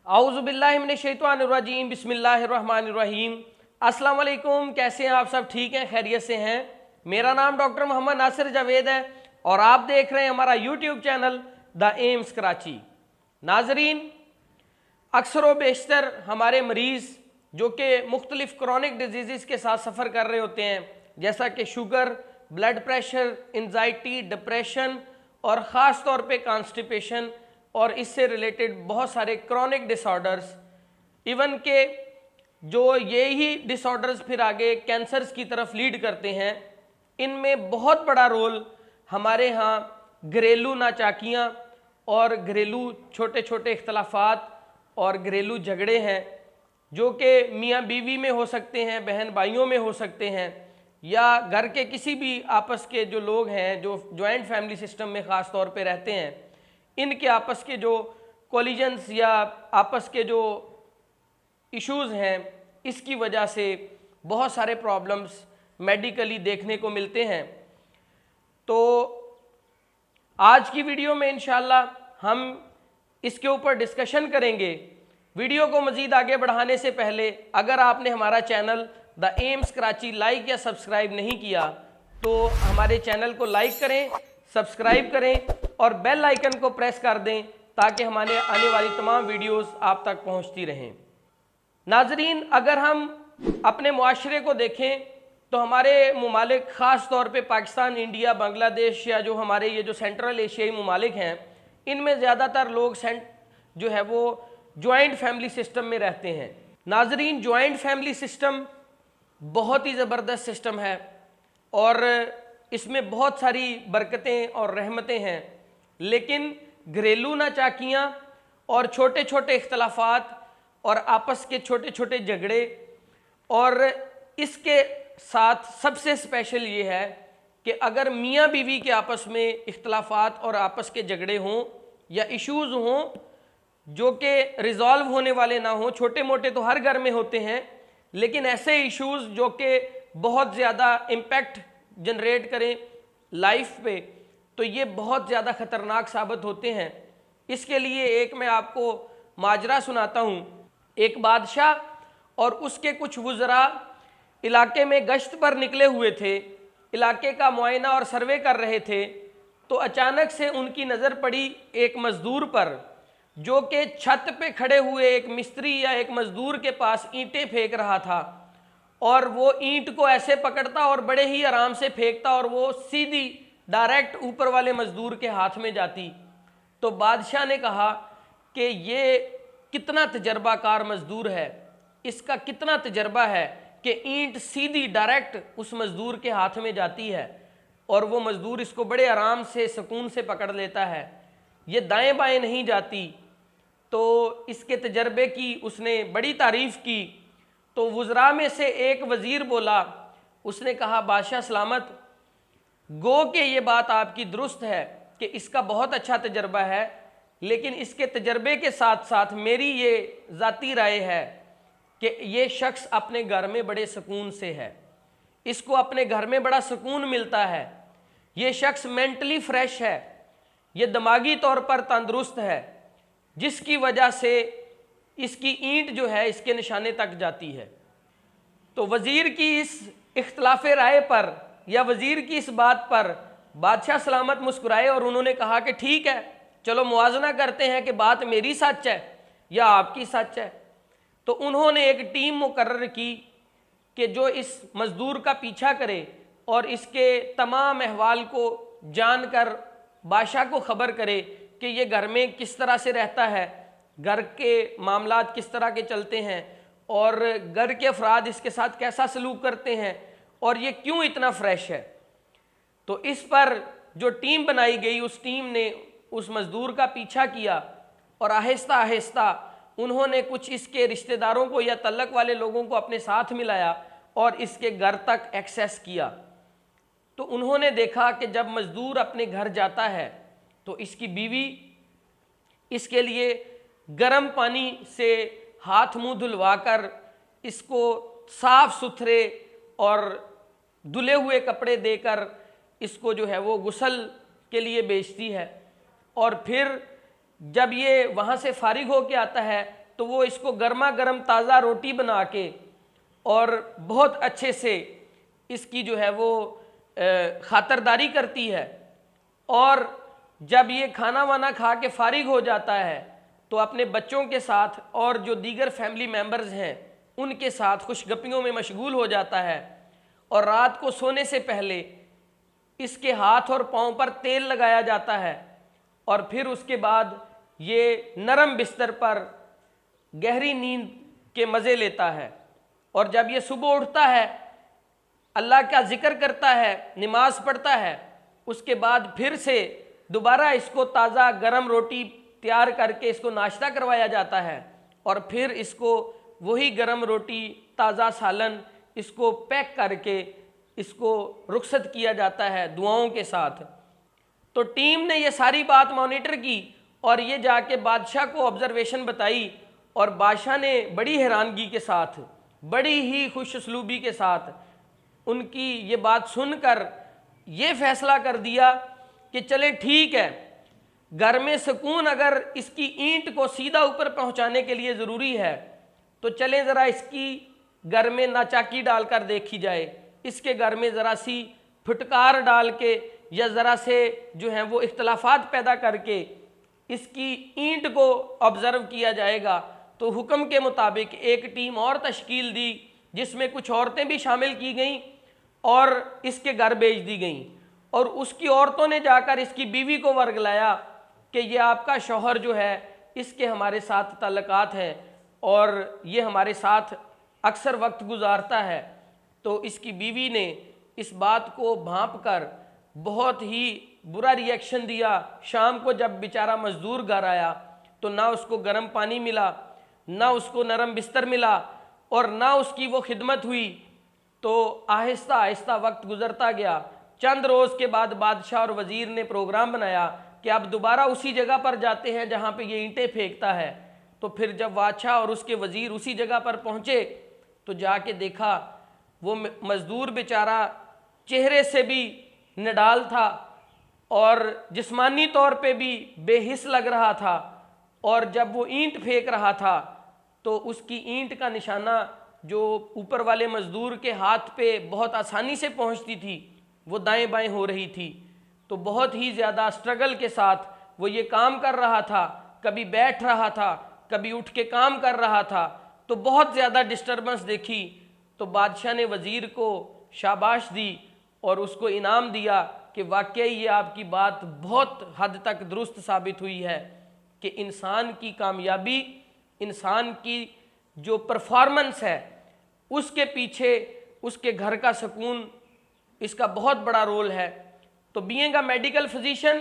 औज़ुबिल्लाहिमिनश्शैतानिर्रजीम बिस्मिल्लाहिर्रहमानिर्रहीम। अस्सलाम वालेकुम, कैसे हैं आप सब? ठीक हैं, खैरियत से हैं? मेरा नाम डॉक्टर मोहम्मद नासिर जावेद है और आप देख रहे हैं हमारा YouTube channel the AIIMS Karachi. नाजरीन, अक्सर व बेशतर हमारे मरीज़ जो कि मुख्तलिफ़ क्रॉनिक डिजीज़ के साथ सफ़र कर रहे होते हैं, जैसा कि sugar, blood pressure, anxiety, depression और ख़ास तौर पे कॉन्स्टिपेशन और इससे रिलेटेड बहुत सारे क्रॉनिक डिसऑर्डर्स, इवन के जो यही डिसऑर्डर्स फिर आगे कैंसर्स की तरफ लीड करते हैं, इनमें बहुत बड़ा रोल हमारे यहाँ घरेलू नाचाकियाँ और घरेलू छोटे छोटे इख्तलाफात और घरेलू झगड़े हैं, जो कि मियाँ बीवी में हो सकते हैं, बहन भाइयों में हो सकते हैं, या घर के किसी भी आपस के जो लोग हैं जो जॉइंट फैमिली सिस्टम में ख़ास तौर पे रहते हैं, इनके आपस के जो कोलिजन्स या आपस के जो इश्यूज़ हैं, इसकी वजह से बहुत सारे प्रॉब्लम्स मेडिकली देखने को मिलते हैं। तो आज की वीडियो में इंशाल्लाह हम इसके ऊपर डिस्कशन करेंगे। वीडियो को मज़ीद आगे बढ़ाने से पहले अगर आपने हमारा channel the AIIMS Karachi like या सब्सक्राइब नहीं किया तो हमारे चैनल को लाइक करें, सब्सक्राइब करें और बेल आइकन को प्रेस कर दें ताकि हमारे आने वाली तमाम वीडियोस आप तक पहुंचती रहें। नाजरीन, अगर हम अपने मुआशरे को देखें तो हमारे ममालिक ख़ास तौर पे पाकिस्तान, इंडिया, बांग्लादेश या जो हमारे ये जो सेंट्रल एशियाई ममालिक हैं, इनमें ज़्यादातर लोग जो है वो जॉइंट फैमिली सिस्टम में रहते हैं। नाजरीन, जॉइंट फैमिली सिस्टम बहुत ही ज़बरदस्त सिस्टम है और इसमें बहुत सारी बरकतें और रहमतें हैं, लेकिन घरेलू नाचाकियाँ और छोटे छोटे इख्तलाफात और आपस के छोटे छोटे झगड़े, और इसके साथ सबसे स्पेशल ये है कि अगर मियाँ बीवी के आपस में इख्तलाफात और आपस के झगड़े हों या इश्यूज़ हों जो कि रिज़ॉल्व होने वाले ना हों, छोटे मोटे तो हर घर में होते हैं, लेकिन ऐसे इश्यूज़ जो कि बहुत ज़्यादा इम्पैक्ट जनरेट करें लाइफ पे, तो ये बहुत ज़्यादा ख़तरनाक साबित होते हैं। इसके लिए एक मैं आपको माजरा सुनाता हूँ। एक बादशाह और उसके कुछ वुज़रा इलाके में गश्त पर निकले हुए थे, इलाके का मुआयना और सर्वे कर रहे थे, तो अचानक से उनकी नज़र पड़ी एक मज़दूर पर जो कि छत पे खड़े हुए एक मिस्त्री या एक मज़दूर के पास ईंटें फेंक रहा था, और वो ईंट को ऐसे पकड़ता और बड़े ही आराम से फेंकता और वो सीधी डायरेक्ट ऊपर वाले मज़दूर के हाथ में जाती। तो बादशाह ने कहा कि ये कितना तजर्बाकार मज़दूर है, इसका कितना तजर्बा है कि ईंट सीधी डायरेक्ट उस मज़दूर के हाथ में जाती है और वो मज़दूर इसको बड़े आराम से सुकून से पकड़ लेता है, ये दाएं बाएं नहीं जाती। तो इसके तजर्बे की उसने बड़ी तारीफ़ की। तो वुज़रा में से एक वज़ीर बोला, उसने कहा, बादशाह सलामत, गो कि ये बात आपकी दुरुस्त है कि इसका बहुत अच्छा तजर्बा है, लेकिन इसके तजर्बे के साथ साथ मेरी ये ज़ाती राय है कि ये शख्स अपने घर में बड़े सुकून से है, इसको अपने घर में बड़ा सुकून मिलता है, ये शख्स मेंटली फ्रेश है, ये दिमागी तौर पर तंदुरुस्त है, जिसकी वजह से इसकी ईंट जो है इसके निशाने तक जाती है। तो वज़ीर की इस इख्तलाफ राय पर या वज़ीर की इस बात पर बादशाह सलामत मुस्कुराए और उन्होंने कहा कि ठीक है, चलो मुआजना करते हैं कि बात मेरी सच है या आपकी सच है। तो उन्होंने एक टीम मुकर्रर की कि जो इस मज़दूर का पीछा करे और इसके तमाम अहवाल को जानकर बादशाह को ख़बर करे कि ये घर में किस तरह से रहता है, घर के मामलात किस तरह के चलते हैं और घर के अफराद इसके साथ कैसा सलूक करते हैं और ये क्यों इतना फ्रेश है। तो इस पर जो टीम बनाई गई, उस टीम ने उस मज़दूर का पीछा किया और आहिस्ता आहिस्ता उन्होंने कुछ इसके रिश्तेदारों को या तल्लक वाले लोगों को अपने साथ मिलाया और इसके घर तक एक्सेस किया। तो उन्होंने देखा कि जब मज़दूर अपने घर जाता है तो इसकी बीवी इसके लिए गर्म पानी से हाथ मुंह धुलवाकर इसको साफ़ सुथरे और धुले हुए कपड़े देकर इसको जो है वो गुस्ल के लिए भेजती है। और फिर जब ये वहाँ से फारिग होके आता है تو وہ اس کو گرما گرم تازہ روٹی بنا کے اور بہت اچھے سے اس کی جو ہے وہ خاطرداری کرتی ہے، اور جب یہ کھانا وانا کھا کے فارغ ہو جاتا ہے تو اپنے بچوں کے ساتھ اور جو دیگر فیملی ممبرز ہیں ان کے ساتھ خوش گپیوں میں مشغول ہو جاتا ہے، اور رات کو سونے سے پہلے اس کے ہاتھ اور پاؤں پر تیل لگایا جاتا ہے، اور پھر اس کے بعد یہ نرم بستر پر گہری نیند کے مزے لیتا ہے، اور جب یہ صبح اٹھتا ہے اللہ کا ذکر کرتا ہے، نماز پڑھتا ہے، اس کے بعد پھر سے دوبارہ اس کو تازہ گرم روٹی تیار کر کے اس کو ناشتہ کروایا جاتا ہے، اور پھر اس کو وہی گرم روٹی تازہ سالن اس کو پیک کر کے اس کو رخصت کیا جاتا ہے دعاؤں کے ساتھ۔ تو ٹیم نے یہ ساری بات مانیٹر کی اور یہ جا کے بادشاہ کو آبزرویشن بتائی، اور بادشاہ نے بڑی حیرانگی کے ساتھ، بڑی ہی خوش اسلوبی کے ساتھ ان کی یہ بات سن کر یہ فیصلہ کر دیا کہ چلے ٹھیک ہے، گھر میں سکون اگر اس کی اینٹ کو سیدھا اوپر پہنچانے کے لیے ضروری ہے تو چلیں ذرا اس کی گھر میں ناچاکی ڈال کر دیکھی جائے، اس کے گھر میں ذرا سی پھٹکار ڈال کے یا ذرا سے جو ہیں وہ اختلافات پیدا کر کے اس کی اینٹ کو آبزرو کیا جائے گا۔ تو حکم کے مطابق ایک ٹیم اور تشکیل دی جس میں کچھ عورتیں بھی شامل کی گئیں اور اس کے گھر بھیج دی گئیں، اور اس کی عورتوں نے جا کر اس کی بیوی کو ورگلایا کہ یہ آپ کا شوہر جو ہے اس کے ہمارے ساتھ تعلقات ہیں اور یہ ہمارے ساتھ اکثر وقت گزارتا ہے۔ تو اس کی بیوی نے اس بات کو بھانپ کر بہت ہی برا ریئیکشن دیا۔ شام کو جب بیچارہ مزدور گھر آیا تو نہ اس کو گرم پانی ملا، نہ اس کو نرم بستر ملا، اور نہ اس کی وہ خدمت ہوئی۔ تو آہستہ آہستہ وقت گزرتا گیا۔ چند روز کے بعد بادشاہ اور وزیر نے پروگرام بنایا کہ اب دوبارہ اسی جگہ پر جاتے ہیں جہاں پہ یہ اینٹیں پھینکتا ہے۔ تو پھر جب بادشاہ اور اس کے وزیر اسی جگہ پر پہنچے تو جا کے دیکھا وہ مزدور بیچارہ چہرے سے بھی نڈال تھا اور جسمانی طور پہ بھی بے حس لگ رہا تھا، اور جب وہ اینٹ پھینک رہا تھا تو اس کی اینٹ کا نشانہ جو اوپر والے مزدور کے ہاتھ پہ بہت آسانی سے پہنچتی تھی وہ دائیں بائیں ہو رہی تھی۔ تو بہت ہی زیادہ سٹرگل کے ساتھ وہ یہ کام کر رہا تھا، کبھی بیٹھ رہا تھا، کبھی اٹھ کے کام کر رہا تھا، تو بہت زیادہ ڈسٹربنس دیکھی۔ تو بادشاہ نے وزیر کو شاباش دی اور اس کو انعام دیا کہ واقعی یہ آپ کی بات بہت حد تک درست ثابت ہوئی ہے کہ انسان کی کامیابی، انسان کی جو پرفارمنس ہے اس کے پیچھے اس کے گھر کا سکون اس کا بہت بڑا رول ہے۔ تو بینگ اے میڈیکل فزیشین،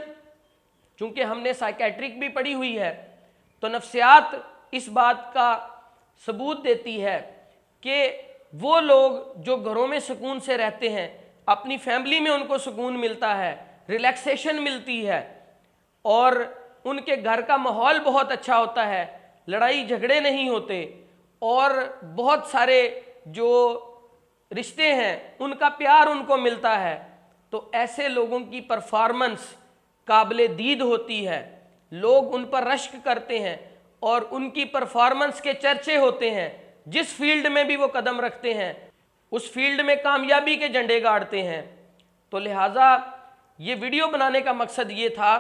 چونکہ ہم نے سائیکیٹرک بھی پڑھی ہوئی ہے، تو نفسیات اس بات کا ثبوت دیتی ہے کہ وہ لوگ جو گھروں میں سکون سے رہتے ہیں، اپنی فیملی میں ان کو سکون ملتا ہے، ریلیکسیشن ملتی ہے، اور ان کے گھر کا ماحول بہت اچھا ہوتا ہے، لڑائی جھگڑے نہیں ہوتے، اور بہت سارے جو رشتے ہیں ان کا پیار ان کو ملتا ہے، تو ایسے لوگوں کی پرفارمنس قابل دید ہوتی ہے، لوگ ان پر رشک کرتے ہیں اور ان کی پرفارمنس کے چرچے ہوتے ہیں، جس فیلڈ میں بھی وہ قدم رکھتے ہیں اس فیلڈ میں کامیابی کے جھنڈے گاڑتے ہیں۔ تو لہٰذا یہ ویڈیو بنانے کا مقصد یہ تھا،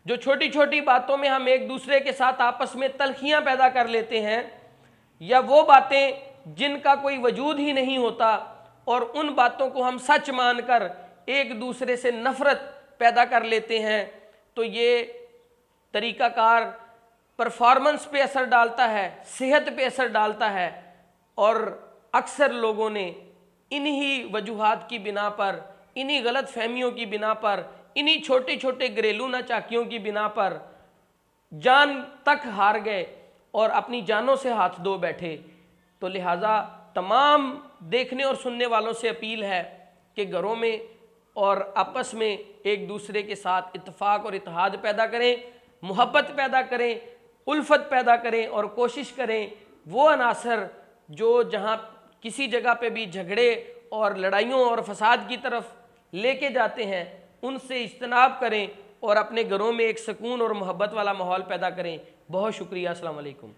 جو چھوٹی چھوٹی باتوں میں ہم ایک دوسرے کے ساتھ آپس میں تلخیاں پیدا کر لیتے ہیں، یا وہ باتیں جن کا کوئی وجود ہی نہیں ہوتا اور ان باتوں کو ہم سچ مان کر ایک دوسرے سے نفرت پیدا کر لیتے ہیں، تو یہ طریقہ کار پرفارمنس پہ اثر ڈالتا ہے، صحت پہ اثر ڈالتا ہے، اور اکثر لوگوں نے انہی وجوہات کی بنا پر، انہی غلط فہمیوں کی بنا پر، انہی چھوٹے چھوٹے گھریلو ناچاکیوں کی بنا پر جان تک ہار گئے اور اپنی جانوں سے ہاتھ دھو بیٹھے۔ تو لہٰذا تمام دیکھنے اور سننے والوں سے اپیل ہے کہ گھروں میں اور آپس میں ایک دوسرے کے ساتھ اتفاق اور اتحاد پیدا کریں، محبت پیدا کریں، الفت پیدا کریں، اور کوشش کریں وہ عناصر جو جہاں کسی جگہ پہ بھی جھگڑے اور لڑائیوں اور فساد کی طرف لے کے جاتے ہیں ان سے اجتناب کریں اور اپنے گھروں میں ایک سکون اور محبت والا ماحول پیدا کریں۔ بہت شکریہ، السلام علیکم۔